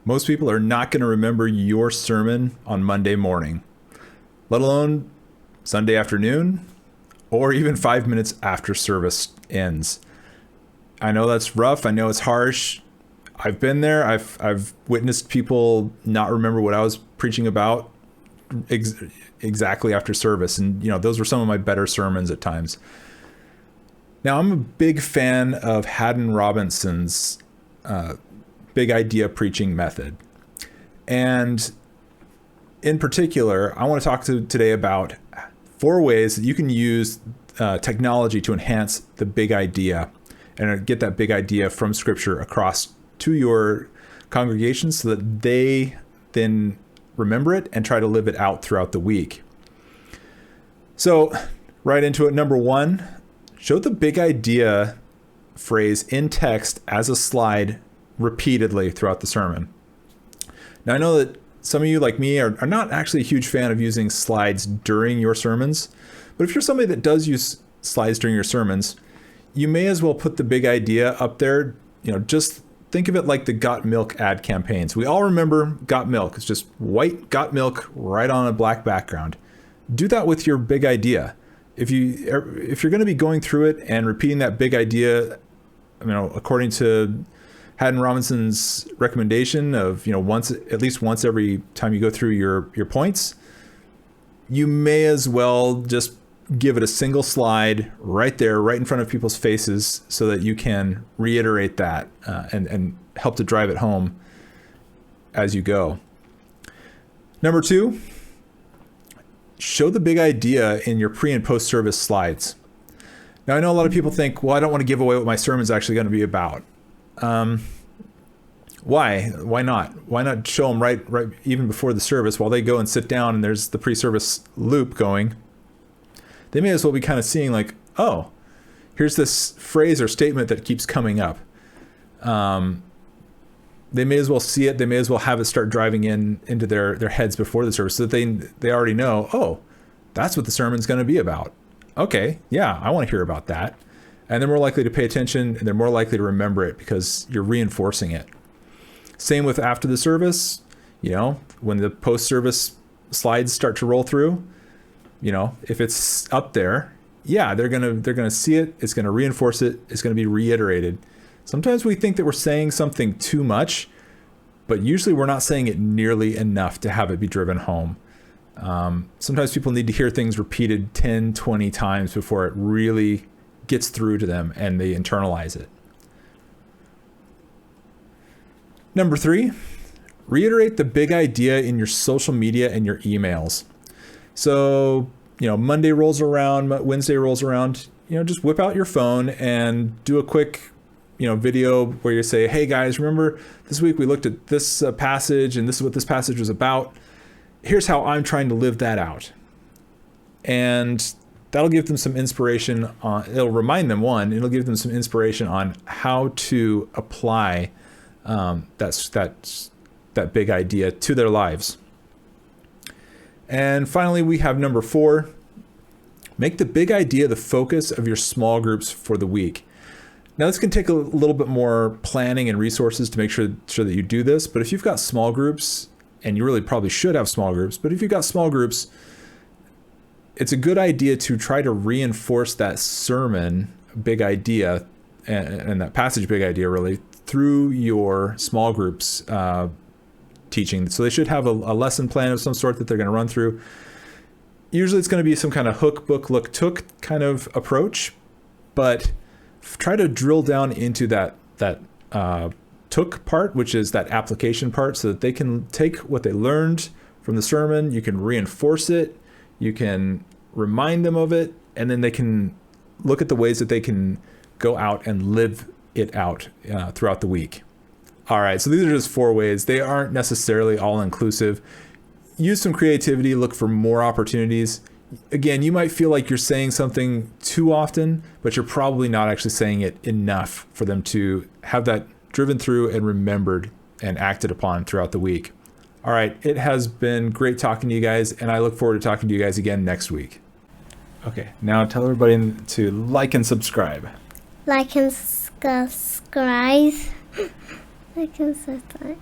Most people are not going to remember your sermon on Monday morning, let alone Sunday afternoon, or even 5 minutes after service ends. I know that's rough. I know it's harsh. I've been there. I've witnessed people not remember what I was preaching about exactly after service. And, those were some of my better sermons at times. Now, I'm a big fan of Haddon Robinson's big idea preaching method. And in particular, I want to talk today about 4 ways that you can use technology to enhance the big idea and get that big idea from Scripture across to your congregation so that they then remember it and try to live it out throughout the week. So right into it. Number 1, show the big idea phrase in text as a slide repeatedly throughout the sermon. Now, I know that some of you, like me, are not actually a huge fan of using slides during your sermons, but if you're somebody that does use slides during your sermons, you may as well put the big idea up there. Just think of it like the Got Milk ad campaigns. We all remember Got Milk. It's just white Got Milk right on a black background. Do that with your big idea. If you're going to be going through it and repeating that big idea, according to Haddon Robinson's recommendation of, at least once every time you go through your points, you may as well just give it a single slide right there, right in front of people's faces so that you can reiterate that and help to drive it home as you go. Number 2, show the big idea in your pre and post service slides. Now, I know a lot of people think, well, I don't want to give away what my sermon's actually going to be about. Why? Why not? Why not show them right even before the service while they go and sit down and there's the pre-service loop going? They may as well be kind of seeing like, oh, here's this phrase or statement that keeps coming up. They may as well see it. They may as well have it start driving into their heads before the service so that they already know, oh, that's what the sermon's going to be about. Okay, yeah, I want to hear about that. And they're more likely to pay attention and they're more likely to remember it because you're reinforcing it. Same with after the service, when the post-service slides start to roll through, if it's up there, yeah, they're gonna see it. It's gonna reinforce it. It's gonna be reiterated. Sometimes we think that we're saying something too much, but usually we're not saying it nearly enough to have it be driven home. Sometimes people need to hear things repeated 10, 20 times before it really gets through to them and they internalize it. Number 3, reiterate the big idea in your social media and your emails. So, Monday rolls around, Wednesday rolls around, just whip out your phone and do a quick, video where you say, hey guys, remember this week we looked at this passage and this is what this passage was about. Here's how I'm trying to live that out. And that'll give them some inspiration it'll remind them, it'll give them some inspiration on how to apply that big idea to their lives. And finally, we have number 4, make the big idea the focus of your small groups for the week. Now, this can take a little bit more planning and resources to make sure that you do this. But if you've got small groups, and you really probably should have small groups, but if you've got small groups, it's a good idea to try to reinforce that sermon big idea and that passage big idea really through your small groups teaching. So they should have a lesson plan of some sort that they're going to run through. Usually it's going to be some kind of hook, book, look, took kind of approach, but try to drill down into that took part, which is that application part, so that they can take what they learned from the sermon, you can reinforce it, you can remind them of it, and then they can look at the ways that they can go out and live it out throughout the week. All right, so these are just 4 ways. They aren't necessarily all inclusive. Use some creativity, look for more opportunities. Again, you might feel like you're saying something too often, but you're probably not actually saying it enough for them to have that driven through and remembered and acted upon throughout the week. All right, it has been great talking to you guys, and I look forward to talking to you guys again next week. Okay, now tell everybody to like and subscribe. Like and subscribe. Like and subscribe.